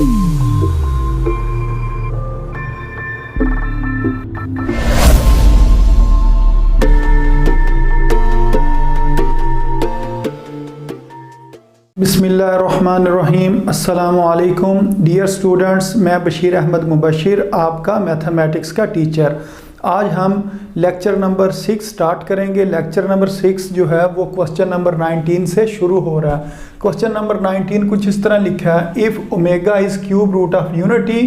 बिस्मिल्लाहिर्रहमानिर्रहीम। अस्सलामुअलैकुम dear students, मैं बशीर अहमद मुबशिर, आपका मैथमेटिक्स का टीचर। आज हम लेक्चर नंबर 6 स्टार्ट करेंगे। लेक्चर नंबर 6 जो है वो क्वेश्चन नंबर 19 से शुरू हो रहा है। क्वेश्चन नंबर 19 कुछ इस तरह लिखा है, if omega is cube root of unity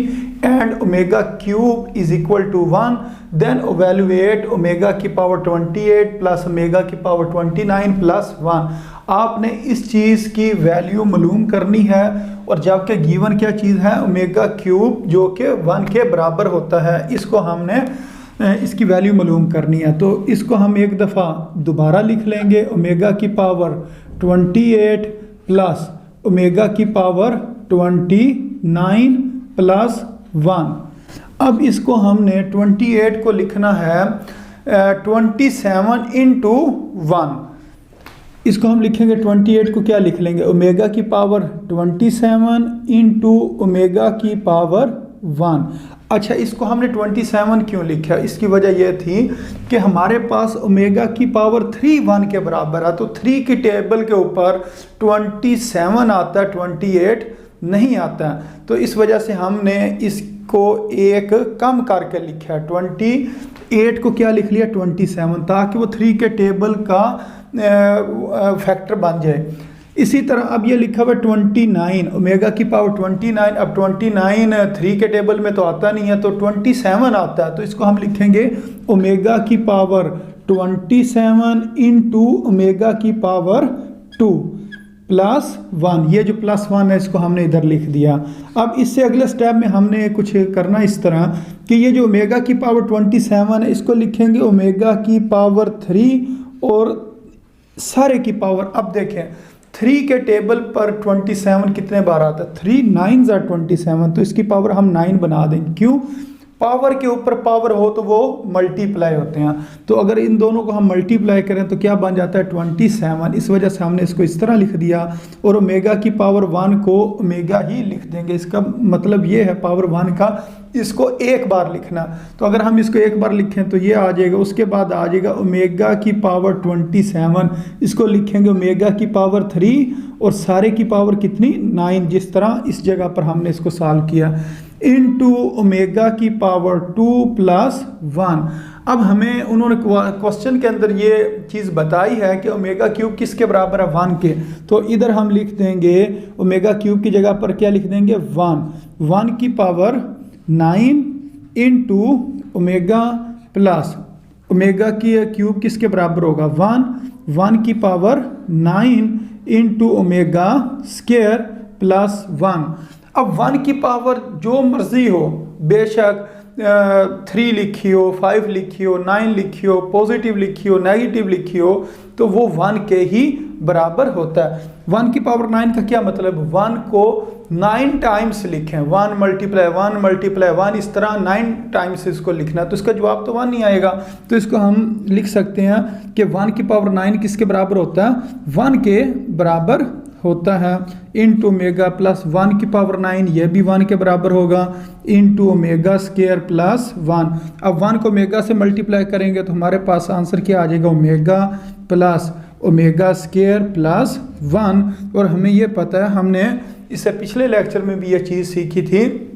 and omega cube is equal to 1 then evaluate omega की पावर 28 प्लस ओमेगा की पावर 29 प्लस 1। आपने इस चीज़ की वैल्यू मालूम करनी है, और जबकि गिवन क्या चीज़ है, ओमेगा क्यूब जो कि 1 के बराबर होता है। इसको हमने इसकी वैल्यू मालूम करनी है, तो इसको हम एक दफ़ा दोबारा लिख लेंगे। ओमेगा की पावर 28 प्लस ओमेगा की पावर 29 प्लस 1। अब इसको हमने 28 को लिखना है 27 इंटू 1। इसको हम लिखेंगे 28 को क्या लिख लेंगे, ओमेगा की पावर 27 इंटू ओमेगा की पावर 1। अच्छा, इसको हमने 27 क्यों लिखा? इसकी वजह यह थी कि हमारे पास ओमेगा की पावर 3 1 के बराबर है, तो 3 की टेबल के ऊपर 27 आता है, 28 नहीं आता। तो इस वजह से हमने इसको एक कम करके लिखा है, 28 को क्या लिख लिया 27, ताकि वो 3 के टेबल का फैक्टर बन जाए। इसी तरह अब ये लिखा हुआ 29, ओमेगा की पावर 29। अब 29 3 के टेबल में तो आता नहीं है, तो 27 आता है। तो इसको हम लिखेंगे ओमेगा की पावर 27 इंटू ओमेगा की पावर 2 प्लस 1। ये जो प्लस 1 है इसको हमने इधर लिख दिया। अब इससे अगले स्टेप में हमने कुछ करना इस तरह कि ये जो ओमेगा की पावर 27 है इसको लिखेंगे ओमेगा की पावर 3 और सारे की पावर। अब देखें 3 के टेबल पर 27 कितने बार आता है, 3 9 are 27, तो इसकी पावर हम 9 बना देंगे। क्यों? पावर के ऊपर पावर हो तो वो मल्टीप्लाई होते हैं, तो अगर इन दोनों को हम मल्टीप्लाई करें तो क्या बन जाता है 27। इस वजह से हमने इसको इस तरह लिख दिया, और ओमेगा की पावर 1 को ओमेगा ही लिख देंगे। इसका मतलब ये है पावर 1 का इसको एक बार लिखना। तो अगर हम इसको एक बार लिखें तो ये आ जाएगा, उसके बाद आ जाएगा ओमेगा की पावर 27, इसको लिखेंगे ओमेगा की पावर 3 और सारे की पावर कितनी 9, जिस तरह इस जगह पर हमने इसको सॉल्व किया, इनटू ओमेगा की पावर 2 प्लस 1। अब हमें उन्होंने क्वेश्चन के अंदर ये चीज़ बताई है कि ओमेगा क्यूब किसके बराबर है 1 के, तो इधर हम लिख देंगे ओमेगा क्यूब की जगह पर क्या लिख देंगे 1 की power 9 into omega plus omega की क्यूब किसके बराबर होगा 1 की power 9 into omega square plus 1। अब 1 की पावर जो मर्जी हो, बेशक 3 लिखी हो, 5 लिखी हो, 9 लिखी हो, पॉजिटिव लिखी हो, नेगेटिव लिखी हो, तो वो 1 के ही बराबर होता है। 1 की पावर 9 का क्या मतलब, 1 को 9 टाइम्स लिखें, 1 मल्टीप्लाई 1 मल्टीप्लाई 1, इस तरह 9 टाइम्स इसको लिखना, तो इसका जवाब तो 1 नहीं आएगा। तो इसको हम लिख सकते हैं कि 1 की पावर 9 किसके बराबर होता है, 1 के बराबर होता है, इंटू ओमेगा प्लस 1 की पावर 9, यह भी 1 के बराबर होगा, इंटू ओमेगा स्क्वायर प्लस 1। अब 1 को ओमेगा से मल्टीप्लाई करेंगे तो हमारे पास आंसर क्या आ जाएगा, omega plus omega square plus 1। और हमें यह पता है, हमने इससे पिछले लेक्चर में भी यह चीज़ सीखी थी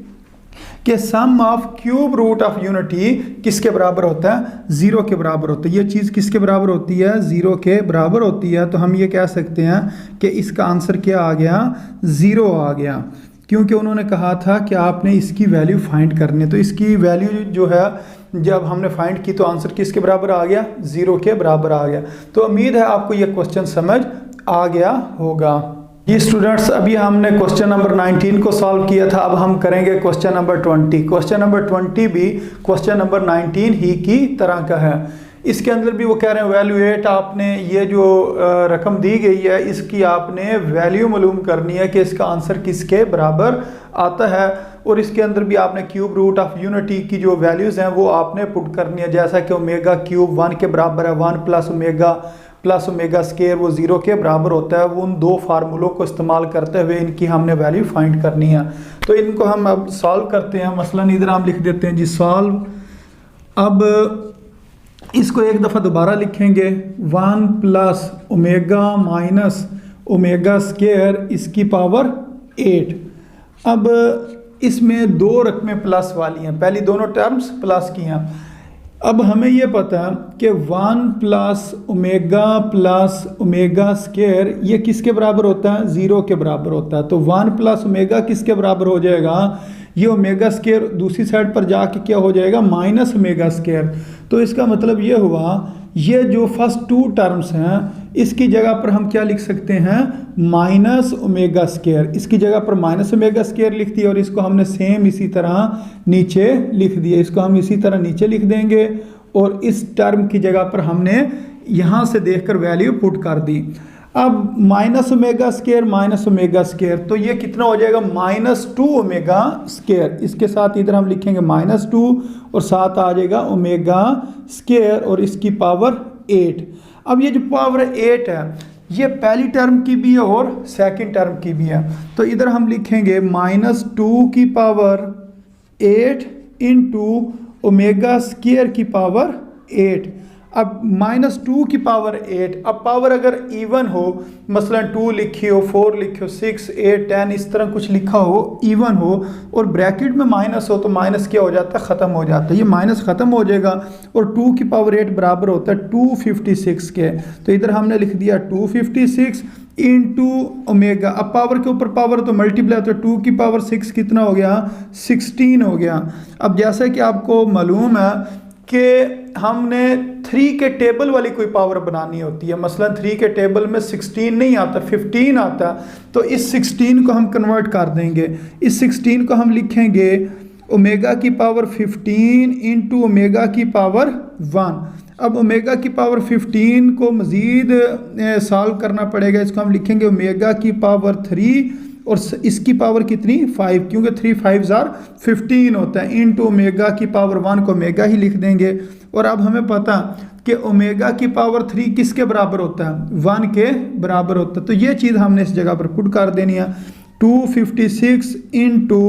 कि sum of cube root of unity किसके बराबर होता है, 0 के बराबर होता है। ये चीज़ किसके बराबर होती है, 0 के बराबर होती है। तो हम ये कह सकते हैं कि इसका आंसर क्या आ गया, 0 आ गया, क्योंकि उन्होंने कहा था कि आपने इसकी वैल्यू फाइंड करनी है। तो इसकी वैल्यू जो है जब हमने फाइंड की तो आंसर किसके बराबर आ गया, 0 के बराबर आ गया। तो उम्मीद है आपको यह क्वेश्चन समझ आ गया होगा। ये स्टूडेंट्स, अभी हमने क्वेश्चन नंबर 19 को सॉल्व किया था, अब हम करेंगे क्वेश्चन नंबर 20। क्वेश्चन नंबर 20 भी क्वेश्चन नंबर 19 ही की तरह का है। इसके अंदर भी वो कह रहे हैं वैल्यूएट, आपने ये जो रकम दी गई है इसकी आपने वैल्यू मालूम करनी है कि इसका आंसर किसके बराबर आता है, और इसके अंदर भी आपने क्यूब रूट ऑफ यूनिटी की जो वैल्यूज़ हैं वो आपने पुट करनी है, जैसा कि ओमेगा क्यूब 1 के बराबर है, 1 plus omega plus omega square वो 0 के बराबर होता है। वो उन दो फार्मूलों को इस्तेमाल करते हुए इनकी हमने वैल्यू फाइंड करनी है। तो इनको हम अब सॉल्व करते हैं। मसलन इधर हम लिख देते हैं जी सॉल्व। अब इसको एक दफ़ा दोबारा लिखेंगे 1 plus omega minus omega square इसकी पावर 8। अब इसमें दो रकमें प्लस वाली हैं, पहली दोनों टर्म्स प्लस की हैं। अब हमें यह पता है कि 1 प्लस ओमेगा स्केयर ये किसके बराबर होता है, 0 के बराबर होता है। तो 1 प्लस ओमेगा किसके बराबर हो जाएगा, ये ओमेगा स्केयर दूसरी साइड पर जाके क्या हो जाएगा, माइनस ओमेगा स्केयर। तो इसका मतलब ये हुआ ये जो फर्स्ट टू टर्म्स हैं इसकी जगह पर हम क्या लिख सकते हैं, माइनस ओमेगा स्केयर। इसकी जगह पर माइनस ओमेगा स्केयर लिख दिया और इसको हमने सेम इसी तरह नीचे लिख दिया। इसको हम इसी तरह नीचे लिख देंगे और इस टर्म की जगह पर हमने यहाँ से देखकर वैल्यू पुट कर दी। अब माइनस ओमेगा स्केयर तो ये कितना हो जाएगा, -2 ओमेगा स्केयर। इसके साथ इधर हम लिखेंगे -2 और साथ आ जाएगा ओमेगा स्केयर और इसकी पावर 8। अब ये जो पावर 8 है ये पहली टर्म की भी है और सेकंड टर्म की भी है। तो इधर हम लिखेंगे -2 की पावर 8 इंटू ओमेगा स्केयर की पावर 8। अब -2 की पावर 8, अब पावर अगर इवन हो, मसलन 2 लिखी हो, 4 लिखी हो, 6, 8, 10 इस तरह कुछ लिखा हो, इवन हो और ब्रैकेट में माइनस हो तो माइनस क्या हो जाता है, ख़त्म हो जाता है। ये माइनस ख़त्म हो जाएगा और 2 की पावर 8 बराबर होता है 256 के। तो इधर हमने लिख दिया 256 इंटू ओमेगा। अब पावर के ऊपर पावर तो मल्टीप्लाई, तो 2 की पावर 6 कितना हो गया, 16 हो गया। अब जैसा कि आपको मालूम है कि हमने 3 के टेबल वाली कोई पावर बनानी होती है, मसलन 3 के टेबल में 16 नहीं आता, 15 आता। तो इस 16 को हम कन्वर्ट कर देंगे। इस 16 को हम लिखेंगे ओमेगा की पावर 15 इंटू ओमेगा की पावर 1। अब ओमेगा की पावर 15 को मज़ीद सॉल्व करना पड़ेगा। इसको हम लिखेंगे ओमेगा की पावर 3 और इसकी पावर कितनी, 5, क्योंकि 3 5s are 15 होता है, इंटू ओमेगा की पावर 1 को ओमेगा ही लिख देंगे। और अब हमें पता कि ओमेगा की पावर 3 किसके बराबर होता है, 1 के बराबर होता है। तो ये चीज़ हमने इस जगह पर पुट कर देनी है। 256 इंटू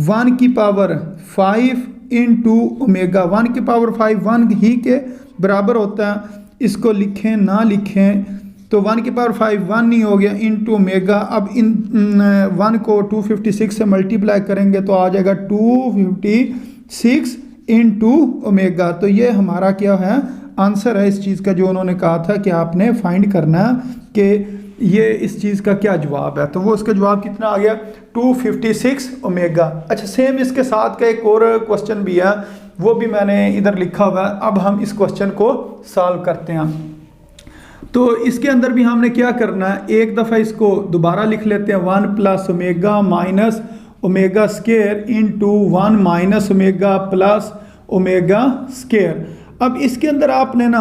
1 की पावर 5 इंटू ओमेगा, 1 की पावर 5 1 ही के बराबर होता है। इसको लिखें ना लिखें तो 1 की पावर 5 1 नहीं हो गया, इंटू ओमेगा। अब इन 1 को 256 से मल्टीप्लाई करेंगे तो आ जाएगा 256 इंटू ओमेगा। तो ये हमारा क्या है, आंसर है इस चीज़ का जो उन्होंने कहा था कि आपने फाइंड करना कि ये इस चीज़ का क्या जवाब है। तो वो उसका जवाब कितना आ गया, 256 ओमेगा। अच्छा, सेम इसके साथ का एक और क्वेश्चन भी है, वो भी मैंने इधर लिखा हुआ है। अब हम इस क्वेश्चन को सॉल्व करते हैं। तो इसके अंदर भी हमने क्या करना है, एक दफ़ा इसको दोबारा लिख लेते हैं, 1 plus omega minus omega square into 1 minus omega plus omega square. अब इसके अंदर आपने ना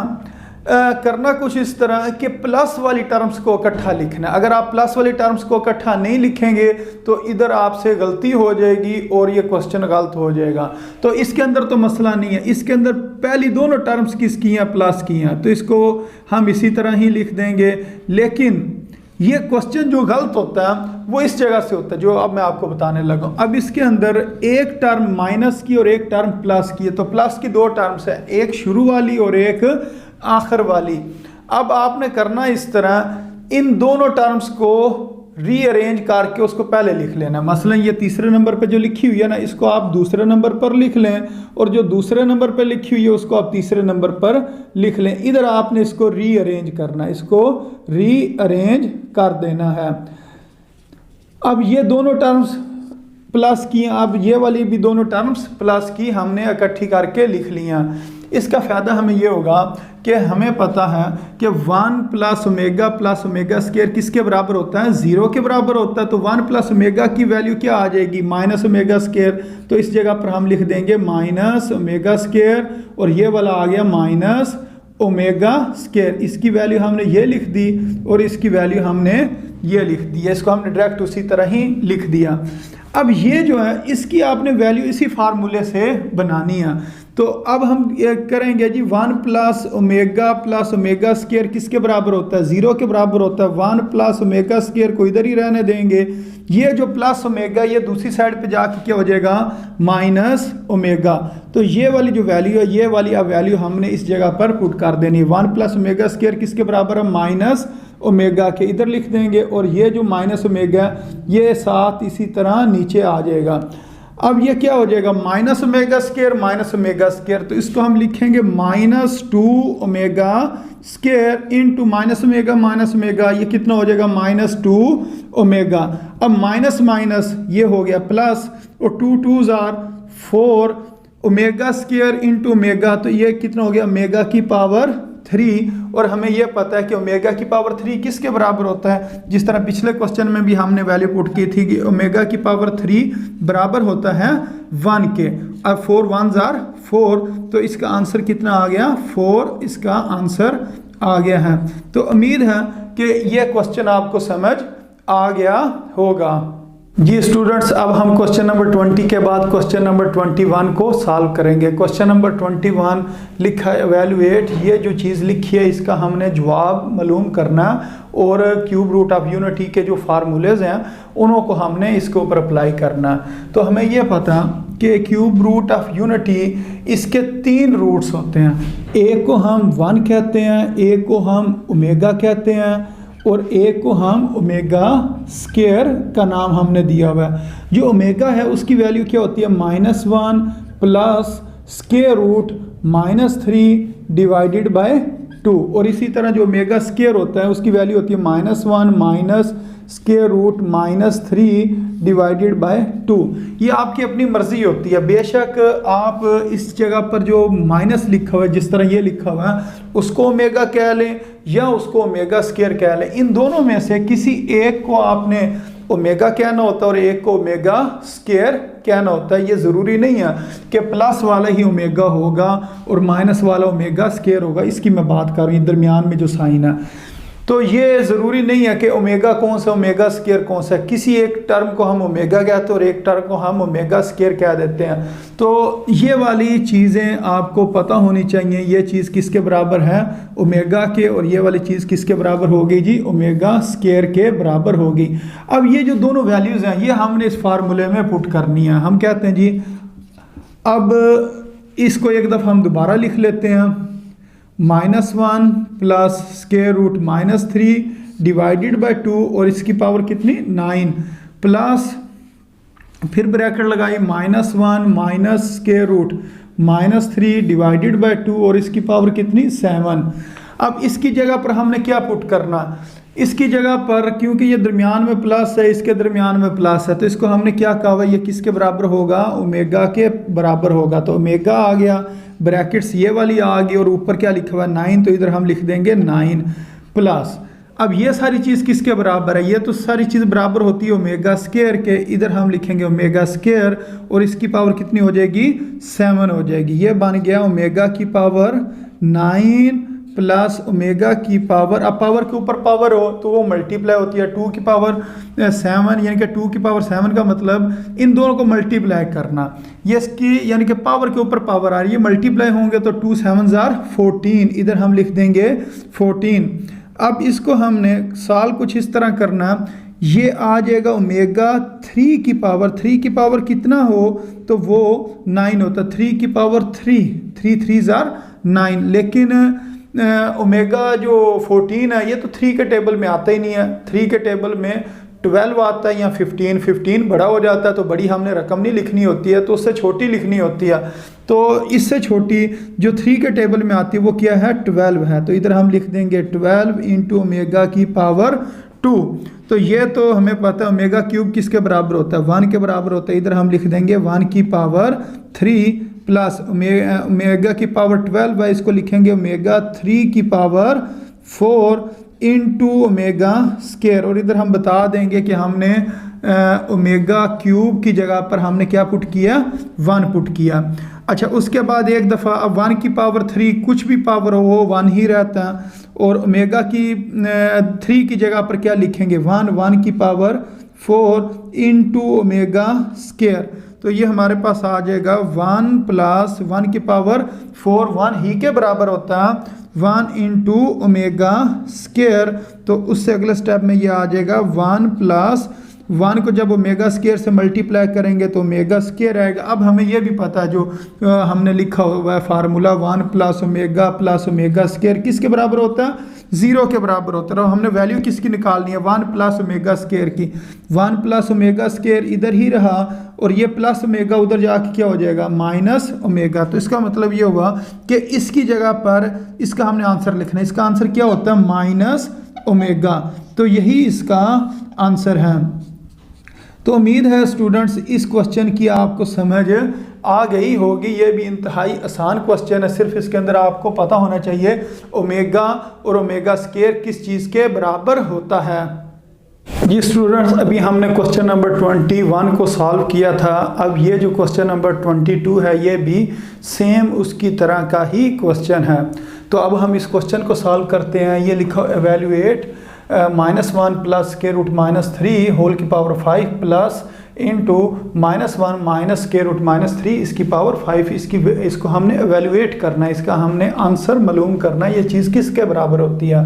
करना कुछ इस तरह कि प्लस वाली टर्म्स को इकट्ठा लिखना। अगर आप प्लस वाली टर्म्स को इकट्ठा नहीं लिखेंगे तो इधर आपसे गलती हो जाएगी और ये क्वेश्चन गलत हो जाएगा। तो इसके अंदर तो मसला नहीं है, इसके अंदर पहली दोनों टर्म्स किसकी हैं, प्लस की हैं, तो इसको हम इसी तरह ही लिख देंगे। लेकिन ये क्वेश्चन जो गलत होता है वो इस जगह से होता है जो अब मैं आपको बताने लगा। अब इसके अंदर एक टर्म माइनस की और एक टर्म प्लस की है। तो प्लस की दो टर्म्स है, एक शुरू वाली और एक आखिर वाली। अब आपने करना इस तरह, इन दोनों टर्म्स को रीअरेंज करके उसको पहले लिख लेना। मसलन ये तीसरे नंबर पे जो लिखी हुई है ना, इसको आप दूसरे नंबर पर लिख लें और जो दूसरे नंबर पे लिखी हुई है उसको आप तीसरे नंबर पर लिख लें। इधर आपने इसको रीअरेंज करना, इसको रीअरेंज कर देना है। अब ये दोनों टर्म्स प्लस की, अब ये वाली भी दोनों टर्म्स प्लस की हमने इकट्ठी करके लिख लिया। इसका फ़ायदा हमें ये होगा कि हमें पता है कि 1 प्लस ओमेगा स्केयर किसके बराबर होता है, 0 के बराबर होता है। तो 1 प्लस ओमेगा की वैल्यू क्या आ जाएगी, माइनस ओमेगा स्केयर। तो इस जगह पर हम लिख देंगे माइनस ओमेगा स्केयर और ये वाला आ गया माइनस ओमेगा स्केयर। इसकी वैल्यू हमने ये लिख दी और इसकी वैल्यू हमने ये लिख दी है। इसको हमने डायरेक्ट उसी तरह ही लिख दिया। अब ये जो है इसकी आपने वैल्यू इसी फार्मूले से बनानी है। तो अब हम ये करेंगे जी 1 प्लस ओमेगा स्क्वायर किसके बराबर होता है, 0 के बराबर होता है। 1 प्लस ओमेगा स्क्वायर को इधर ही रहने देंगे, ये जो प्लस ओमेगा ये दूसरी साइड पे जाके क्या हो जाएगा माइनस ओमेगा। तो ये वाली जो वैल्यू है ये वाली अब वैल्यू हमने इस जगह पर पुट कर देनी है। 1 प्लस ओमेगा स्क्वायर किसके बराबर है, माइनस ओमेगा के, इधर लिख देंगे। और ये जो माइनस ओमेगा ये साथ इसी तरह नीचे आ जाएगा। अब ये क्या हो जाएगा माइनस ओमेगा स्क्वायर, तो इसको हम लिखेंगे -2 omega square into minus omega, ये कितना हो जाएगा -2 ओमेगा। अब माइनस माइनस ये हो गया प्लस, और 2 2s are 4 omega square into omega, तो ये कितना हो गया ओमेगा की पावर 3। और हमें यह पता है कि ओमेगा की पावर 3 किसके बराबर होता है, जिस तरह पिछले क्वेश्चन में भी हमने वैल्यू पुट की थी कि ओमेगा की पावर 3 बराबर होता है 1 के। अब 4 1s आर 4, तो इसका आंसर कितना आ गया 4, इसका आंसर आ गया है। तो उम्मीद है कि यह क्वेश्चन आपको समझ आ गया होगा। जी स्टूडेंट्स, अब हम क्वेश्चन नंबर 20 के बाद क्वेश्चन नंबर 21 को सॉल्व करेंगे। क्वेश्चन नंबर 21 लिखा है एवेलुएट, ये जो चीज़ लिखी है इसका हमने जवाब मालूम करना, और क्यूब रूट ऑफ यूनिटी के जो फार्मूलेज हैं उन्हों को हमने इसके ऊपर अप्लाई करना। तो हमें ये पता कि क्यूब रूट ऑफ यूनिटी इसके 3 रूट्स होते हैं, एक को हम 1 कहते हैं, एक को हम ओमेगा कहते हैं, और एक को हम ओमेगा स्क्वायर का नाम हमने दिया हुआ है। जो ओमेगा है उसकी वैल्यू क्या होती है -1 plus square root -3 divided by 2, और इसी तरह जो ओमेगा स्क्वायर होता है उसकी वैल्यू होती है -1 minus square root -3 divided by 2। ये आपकी अपनी मर्जी होती है, बेशक आप इस जगह पर जो माइनस लिखा हुआ है जिस तरह ये लिखा हुआ है उसको ओमेगा कह लें या उसको ओमेगा स्क्वायर कह लें, इन दोनों में से किसी एक को आपने ओमेगा कहना होता है और एक को ओमेगा स्क्वायर कहना होता है। ये ज़रूरी नहीं है कि प्लस वाला ही ओमेगा होगा और माइनस वाला ओमेगा स्क्वायर होगा, इसकी मैं बात कर रही हूँ दरमियान में जो साइन है। तो ये ज़रूरी नहीं है कि ओमेगा कौन सा ओमेगा स्क्वायर कौन सा, किसी एक टर्म को हम ओमेगा कहते हैं और एक टर्म को हम ओमेगा स्क्वायर कह देते हैं। तो ये वाली चीज़ें आपको पता होनी चाहिए, ये चीज़ किसके बराबर है ओमेगा के, और ये वाली चीज़ किसके बराबर होगी जी ओमेगा स्क्वायर के बराबर होगी। अब ये जो दोनों वैल्यूज़ हैं ये हमने इस फार्मूले में पुट करनी है। हम कहते हैं जी, अब इसको एक दफ़ा हम दोबारा लिख लेते हैं, -1 plus square root -3 divided by 2, और इसकी पावर कितनी 9, प्लस फिर ब्रैकेट लगाई -1 minus square root -3 divided by 2, और इसकी पावर कितनी 7। अब इसकी जगह पर हमने क्या पुट करना, इसकी जगह पर क्योंकि ये दरमियान में प्लस है इसके दरमियान में प्लस है, तो इसको हमने क्या कहा हुआ ये किसके बराबर होगा ओमेगा के बराबर होगा। तो ओमेगा आ गया, ब्रैकेट्स ये वाली आ गई, और ऊपर क्या लिखा हुआ है 9, तो इधर हम लिख देंगे 9 प्लस। अब ये सारी चीज़ किसके बराबर है, ये तो सारी चीज़ बराबर होती है ओमेगा स्क्वायर के, इधर हम लिखेंगे ओमेगा स्क्वायर, और इसकी पावर कितनी हो जाएगी 7 हो जाएगी। ये बन गया ओमेगा की पावर 9 प्लस ओमेगा की पावर, अब पावर के ऊपर पावर हो तो वो मल्टीप्लाई होती है, 2 की पावर 7 यानी कि 2 की पावर 7 का मतलब इन दोनों को मल्टीप्लाई करना, ये इसकी यानी कि पावर के ऊपर पावर आ रही है, मल्टीप्लाई होंगे तो 2 7s आर 14, इधर हम लिख देंगे 14। अब इसको हमने सॉल्व कुछ इस तरह करना, ये आ जाएगा ओमेगा 3 की पावर कितना हो तो वो 9 होता, 3 की पावर 3 3s आर 9, लेकिन ओमेगा जो 14 है ये तो 3 के टेबल में आता ही नहीं है, 3 के टेबल में 12 आता है या 15 बड़ा हो जाता है, तो बड़ी हमने रकम नहीं लिखनी होती है, तो उससे छोटी लिखनी होती है। तो इससे छोटी जो 3 के टेबल में आती है वो क्या है 12 है, तो इधर हम लिख देंगे 12 इंटू ओमेगा की पावर 2। तो ये तो हमें पता है ओमेगा क्यूब किसके बराबर होता है 1 के बराबर होता है, इधर हम लिख देंगे 1 की पावर 3 प्लस ओमेगा की पावर 12 है, इसको लिखेंगे ओमेगा 3 की पावर 4 इंटू ओमेगा स्क्वायर, और इधर हम बता देंगे कि हमने ओमेगा क्यूब की जगह पर हमने क्या पुट किया 1 पुट किया। अच्छा, उसके बाद एक दफ़ा अब 1 की पावर 3 कुछ भी पावर हो वो 1 ही रहता है, और ओमेगा की 3 की जगह पर क्या लिखेंगे 1 की पावर 4 इंटू ओमेगा स्केयर, तो ये हमारे पास आ जाएगा 1 प्लस 1 की पावर 4, 1 ही के बराबर होता है 1 इंटू ओमेगा स्केयर। तो उससे अगले स्टेप में ये आ जाएगा 1 प्लस 1 को जब ओमेगा स्केयर से मल्टीप्लाई करेंगे तो ओमेगा स्केयर आएगा। अब हमें यह भी पता है जो हमने लिखा हुआ है फार्मूला 1 प्लस ओमेगा स्केयर किसके बराबर होता है, 0 के बराबर होता है। और हमने वैल्यू किसकी निकालनी है, 1 प्लस ओमेगा स्केयर की। 1 प्लस ओमेगा स्केयर इधर ही रहा और ये प्लस ओमेगा उधर जाके क्या हो जाएगा, माइनस ओमेगा। तो इसका मतलब ये हुआ कि इसकी जगह पर इसका हमने आंसर लिखना है। इसका आंसर क्या होता है, माइनस ओमेगा। तो यही इसका आंसर है। तो उम्मीद है स्टूडेंट्स इस क्वेश्चन की आपको समझ आ गई होगी। ये भी इंतहाई आसान क्वेश्चन है, सिर्फ इसके अंदर आपको पता होना चाहिए ओमेगा और ओमेगा स्केयर किस चीज़ के बराबर होता है। जी स्टूडेंट्स, अभी हमने क्वेश्चन नंबर 21 को सॉल्व किया था। अब ये जो क्वेश्चन नंबर 22 है ये भी सेम उसकी तरह का ही क्वेश्चन है। तो अब हम इस क्वेश्चन को सॉल्व करते हैं। ये लिखो evaluate -1 plus square root -3 whole की power 5 plus into -1 minus square root -3 इसकी पावर 5। इसको हमने एवेल्यूएट करना है, इसका हमने आंसर मालूम करना है, ये चीज़ किसके बराबर होती है।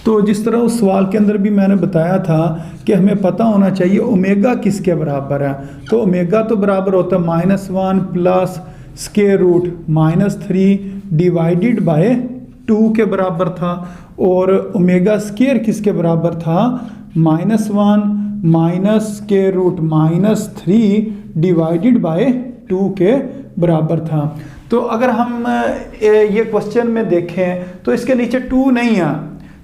तो जिस तरह उस सवाल के अंदर भी मैंने बताया था कि हमें पता होना चाहिए ओमेगा किसके बराबर है। तो ओमेगा तो बराबर होता है -1 plus square root -3 divided by 2 के बराबर था। और ओमेगा स्क्वायर किसके बराबर था, -1 minus square root -3 divided by 2 के बराबर था। तो अगर हम ये क्वेश्चन में देखें तो इसके नीचे 2 नहीं है,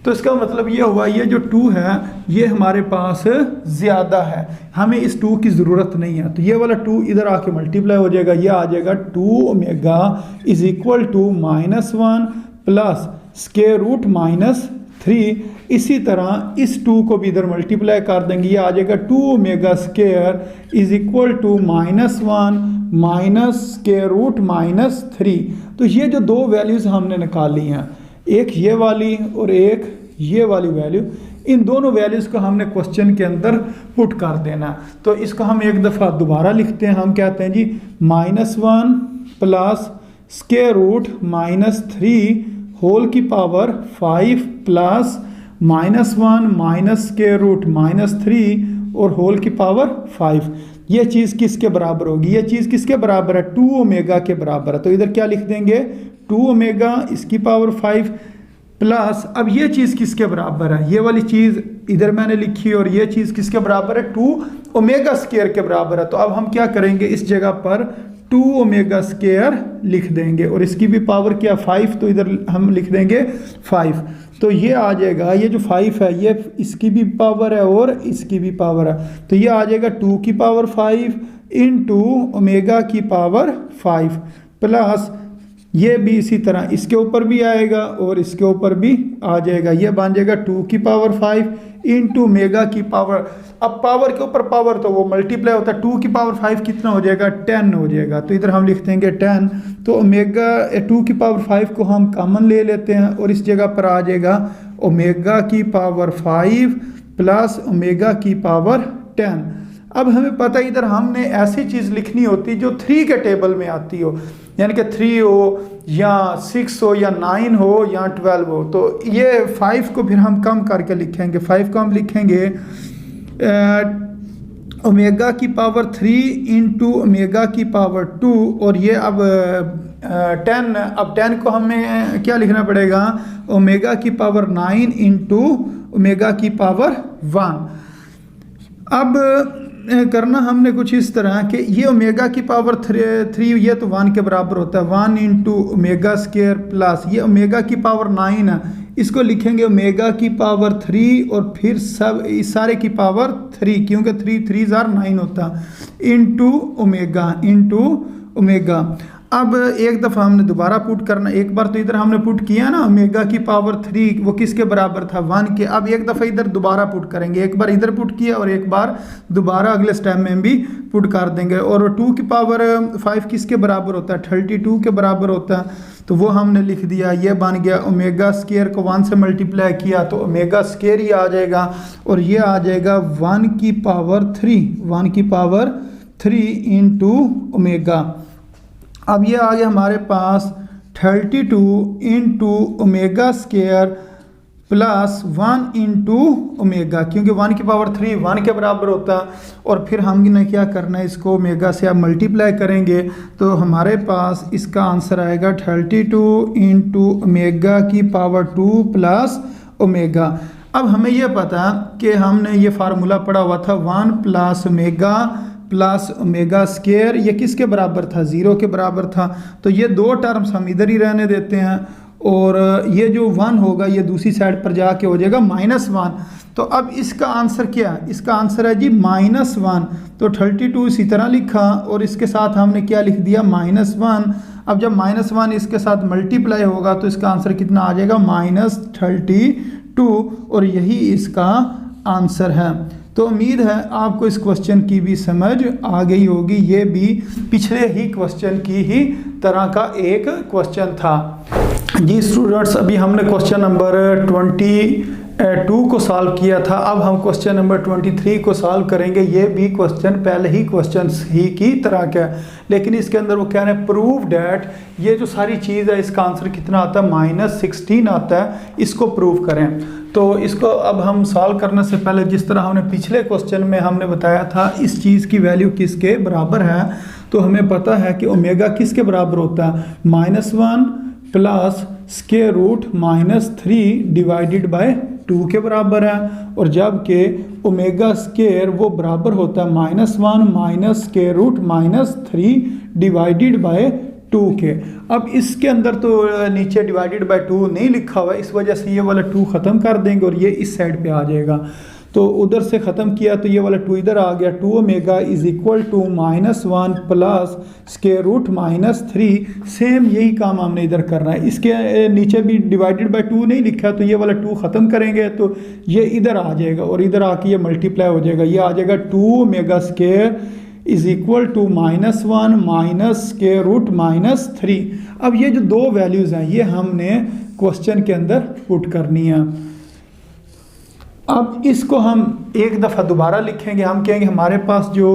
तो इसका मतलब ये हुआ ये जो 2 है ये हमारे पास ज़्यादा है, हमें इस 2 की ज़रूरत नहीं है। तो ये वाला 2 इधर आके मल्टीप्लाई हो जाएगा, ये आ जाएगा 2 omega is equal to -1 plus square root -3। इसी तरह इस 2 को भी इधर मल्टीप्लाई कर देंगे, ये आ जाएगा 2 omega square is equal to -1 minus square root -3। तो ये जो दो वैल्यूज़ हमने निकाली हैं, एक ये वाली और एक ये वाली वैल्यू, इन दोनों वैल्यूज़ को हमने क्वेश्चन के अंदर पुट कर देना। तो इसको हम एक दफ़ा दोबारा लिखते हैं। हम कहते हैं जी -1 प्लस स्क्वायर रूट -3 होल की power 5 plus -1 minus square root -3 और होल की पावर 5। ये चीज़ किसके बराबर होगी, ये चीज़ किसके बराबर है, 2 ओमेगा के बराबर है। तो इधर क्या लिख देंगे, 2 ओमेगा इसकी पावर 5 प्लस, अब ये चीज़ किसके बराबर है, ये वाली चीज़ इधर मैंने लिखी और ये चीज़ किसके बराबर है, 2 ओमेगा स्क्वायर के बराबर है। तो अब हम क्या करेंगे, इस जगह पर 2 ओमेगा स्क्वायर लिख देंगे और इसकी भी पावर क्या 5, तो इधर हम लिख देंगे 5। तो ये आ जाएगा, ये जो 5 है ये इसकी भी पावर है और इसकी भी पावर है। तो ये आ जाएगा 2 की पावर 5 इंटू ओमेगा की पावर 5 प्लस ये भी इसी तरह इसके ऊपर भी आएगा और इसके ऊपर भी आ जाएगा। ये बन जाएगा 2 की पावर 5 इंटू ओमेगा की पावर। अब पावर के ऊपर पावर तो वो मल्टीप्लाई होता है, 2 की पावर 5 कितना हो जाएगा, 10 हो जाएगा। तो इधर हम लिख देंगे 10। तो ओमेगा 2 की पावर 5 को हम कॉमन ले लेते हैं और इस जगह पर आ जाएगा ओमेगा की पावर 5 प्लस ओमेगा की पावर 10। अब हमें पता है इधर हमने ऐसी चीज़ लिखनी होती जो 3 के टेबल में आती हो, यानी कि 3 हो या 6 हो या 9 हो या 12 हो। तो ये 5 को फिर हम कम करके लिखेंगे, 5 को हम लिखेंगे ओमेगा की पावर 3 इंटू ओमेगा की पावर 2 और ये अब 10। अब 10 को हमें क्या लिखना पड़ेगा, ओमेगा की पावर 9 इंटू ओमेगा की पावर 1। अब करना हमने कुछ इस तरह कि ये ओमेगा की पावर 3 ये तो 1 के बराबर होता है, 1 इंटू ओमेगा स्क्वायर प्लस ये ओमेगा की पावर 9 है, इसको लिखेंगे ओमेगा की पावर 3 और फिर सब इस सारे की पावर 3, क्योंकि 3 3 9 होता, इंटू ओमेगा। अब एक दफ़ा हमने दोबारा पुट करना, एक बार तो इधर हमने पुट किया ना ओमेगा की पावर 3 वो किसके बराबर था 1 के। अब एक दफ़ा इधर दोबारा पुट करेंगे, एक बार इधर पुट किया और एक बार दोबारा अगले स्टेप में भी पुट कर देंगे। और 2 की पावर 5 किसके बराबर होता है 32 के बराबर होता है, तो वो हमने लिख दिया। ये बन गया ओमेगा स्क्वायर को 1 से मल्टीप्लाई किया तो ओमेगा स्क्वायर ही आ जाएगा, और ये आ जाएगा 1 की पावर 3 इंटू ओमेगा। अब ये आ गया हमारे पास 32 into omega square plus 1 into omega, क्योंकि 1 की पावर 3 1 के बराबर होता है। और फिर हमने क्या करना है, इसको ओमेगा से आप मल्टीप्लाई करेंगे तो हमारे पास इसका आंसर आएगा 32 इंटू ओमेगा की पावर 2 प्लस ओमेगा। अब हमें यह पता कि हमने ये फार्मूला पढ़ा हुआ था 1 प्लस ओमेगा स्क्वायर, ये किसके बराबर था 0 के बराबर था। तो ये दो टर्म्स हम इधर ही रहने देते हैं, और ये जो 1 होगा ये दूसरी साइड पर जाके हो जाएगा -1। तो अब इसका आंसर क्या है, इसका आंसर है जी -1। तो 32 इसी तरह लिखा और इसके साथ हमने क्या लिख दिया -1। अब जब -1 इसके साथ मल्टीप्लाई होगा तो इसका आंसर कितना आ जाएगा -32, और यही इसका आंसर है। तो उम्मीद है आपको इस क्वेश्चन की भी समझ आ गई होगी। ये भी पिछले ही क्वेश्चन की ही तरह का एक क्वेश्चन था जी स्टूडेंट्स। अभी हमने क्वेश्चन नंबर 22 को सॉल्व किया था, अब हम क्वेश्चन नंबर 23 को सॉल्व करेंगे। ये भी क्वेश्चन पहले ही क्वेश्चन ही की तरह का है, लेकिन इसके अंदर वो कह रहे हैं प्रूव डैट, ये जो सारी चीज़ है इसका आंसर कितना आता है -16 आता है, इसको प्रूव करें। तो इसको अब हम सॉल्व करने से पहले जिस तरह हमने पिछले क्वेश्चन में हमने बताया था इस चीज़ की वैल्यू किसके बराबर है, तो हमें पता है कि ओमेगा किसके बराबर होता है -1 plus square root -3 divided by 2 के बराबर है। और जबकि ओमेगा स्क्वायर वो बराबर होता है -1 minus square root -3 divided by 2 के। अब इसके अंदर तो नीचे डिवाइडेड बाय 2 नहीं लिखा हुआ है, इस वजह से ये वाला 2 ख़त्म कर देंगे और ये इस साइड पे आ जाएगा। तो उधर से ख़त्म किया तो ये वाला 2 इधर आ गया। 2 omega is equal to -1 plus square root -3। Same यही काम हमने इधर करना है। इसके नीचे भी डिवाइडेड बाय 2 नहीं लिखा, तो ये वाला 2 ख़त्म करेंगे तो ये इधर आ जाएगा और इधर आके ये मल्टीप्लाई हो जाएगा। ये आ जाएगा 2 omega square is equal to -1 minus square root -3। अब ये जो दो वैल्यूज़ हैं ये हमने क्वेश्चन के अंदर पुट करनी है। अब इसको हम एक दफ़ा दोबारा लिखेंगे। हम कहेंगे हमारे पास जो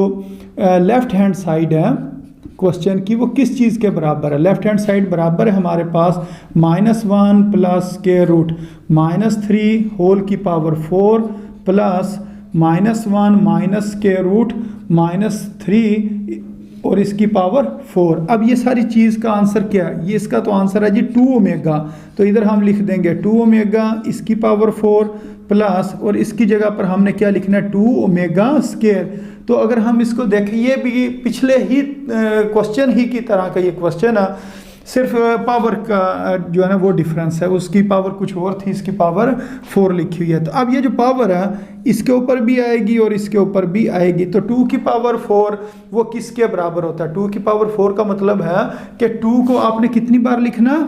लेफ़्ट हैंड साइड है क्वेश्चन की वो किस चीज़ के बराबर है। लेफ़्ट हैंड साइड बराबर है हमारे पास -1 प्लस स्क्वायर रूट -3 होल की power 4 plus -1 minus square root -3 और इसकी पावर 4। अब ये सारी चीज़ का आंसर क्या है, ये इसका तो आंसर है जी 2 ओमेगा। तो इधर हम लिख देंगे 2 ओमेगा इसकी पावर 4 प्लस, और इसकी जगह पर हमने क्या लिखना है 2 ओमेगा स्क्वायर। तो अगर हम इसको देखें ये भी पिछले ही क्वेश्चन ही की तरह का ये क्वेश्चन है, सिर्फ पावर का जो है ना वो डिफरेंस है, उसकी पावर कुछ और थी, इसकी पावर 4 लिखी हुई है। तो अब ये जो पावर है इसके ऊपर भी आएगी और इसके ऊपर भी आएगी। तो 2 की पावर 4 वो किसके बराबर होता है, 2 की पावर 4 का मतलब है कि 2 को आपने कितनी बार लिखना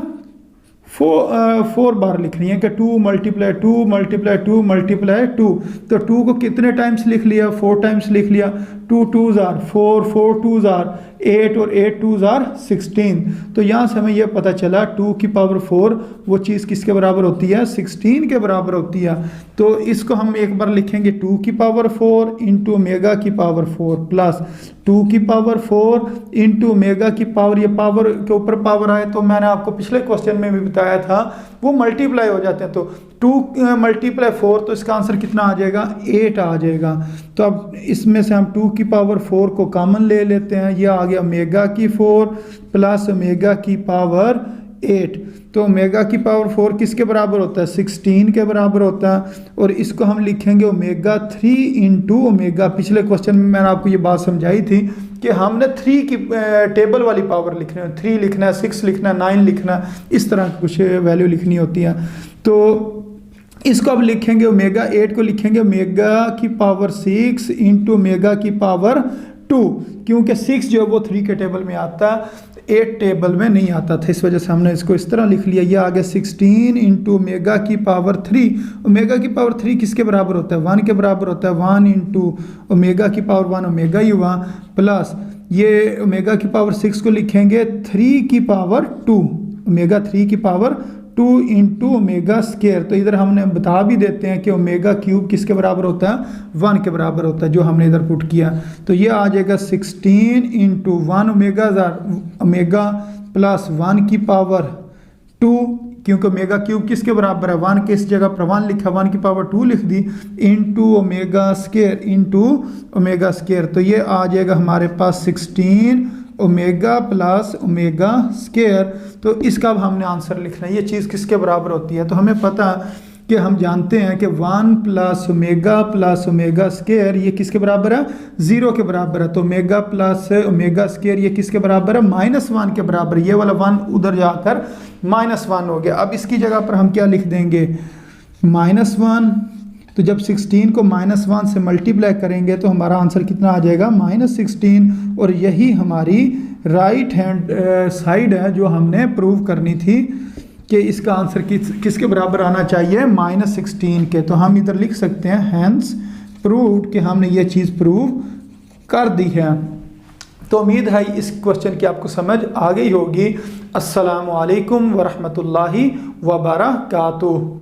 4 बार लिखनी है कि 2 मल्टीप्लाई 2 मल्टीप्लाई 2 मल्टीप्लाई 2। तो 2 को कितने टाइम्स लिख लिया 4 टाइम्स लिख लिया। 2 2s are 4 4 2s are 8 और 8 2s are 16। तो यहाँ से हमें यह पता चला 2 की पावर 4 वो चीज़ किसके बराबर होती है 16 के बराबर होती है। तो इसको हम एक बार लिखेंगे 2 की पावर 4 इंटू ओमेगा की पावर 4 प्लस 2 की पावर 4 इंटू ओमेगा की पावर, ये पावर के ऊपर पावर आए तो मैंने आपको पिछले क्वेश्चन में भी बताया था वो मल्टीप्लाई हो जाते हैं। तो 2 मल्टीप्लाई 4 तो इसका आंसर कितना आ जाएगा 8 आ जाएगा। तो अब इसमें से हम 2 की पावर 4 को कॉमन ले लेते हैं, यह आ गया ओमेगा की 4 प्लस ओमेगा की पावर 8। तो ओमेगा की पावर 4 किसके बराबर होता है 16 के बराबर होता है। और इसको हम लिखेंगे ओमेगा 3 इंटू ओमेगा। पिछले क्वेश्चन में मैंने आपको ये बात समझाई थी कि हमने 3 की टेबल वाली पावर लिखनी है, 3 लिखना है 6 लिखना है 9 लिखना है, इस तरह की कुछ वैल्यू लिखनी होती है। तो इसको अब लिखेंगे ओमेगा 8 को लिखेंगे ओमेगा की पावर 6 इंटू ओमेगा की पावर 2, क्योंकि 6 जो है वो 3 के टेबल में आता है, 8 टेबल में नहीं आता था, इस वजह से हमने इसको इस तरह लिख लिया। ये आ गया 16 इंटू ओमेगा की पावर 3। ओमेगा की पावर 3 किसके बराबर होता है? 1 के बराबर होता है। 1 इंटू ओमेगा की पावर 1 ओमेगा ही हुआ, प्लस ये ओमेगा की पावर 6 को लिखेंगे 3 की पावर 2, ओमेगा 3 की पावर 2 इंटू ओमेगा स्केयर। तो इधर हमने बता भी देते हैं कि ओमेगा क्यूब किसके बराबर होता है? 1 के बराबर होता है, जो हमने इधर पुट किया। तो ये आ जाएगा 16 इंटू 1 ओमेगा प्लस 1 की पावर 2, क्योंकि ओमेगा क्यूब किसके बराबर है? 1 के इस जगह पर 1 लिखा, 1 की पावर 2 लिख दी, into omega square into omega square. तो ये आ जाएगा हमारे पास 16 ओमेगा प्लस ओमेगा स्केयर। तो इसका अब हमने आंसर लिखना है, ये चीज़ किसके बराबर होती है। तो हमें पता कि हम जानते हैं कि 1 प्लस ओमेगा स्केयर ये किसके बराबर है? 0 के बराबर है। तो ओमेगा प्लस ओमेगा स्केयर ये किसके बराबर है? -1 के बराबर। ये वाला 1 उधर जाकर -1 हो गया। अब इसकी जगह पर हम क्या लिख देंगे? -1। तो जब 16 को -1 से मल्टीप्लाई करेंगे तो हमारा आंसर कितना आ जाएगा? -16। और यही हमारी राइट हैंड साइड है जो हमने प्रूव करनी थी कि इसका आंसर किसके बराबर आना चाहिए? -16 के। तो हम इधर लिख सकते हैं हैंस प्रूव्ड, कि हमने ये चीज़ प्रूव कर दी है। तो उम्मीद है इस क्वेश्चन की आपको समझ आ गई होगी। अस्सलामु अलैकुम वरहमतुल्लाहि वबरकातुहू।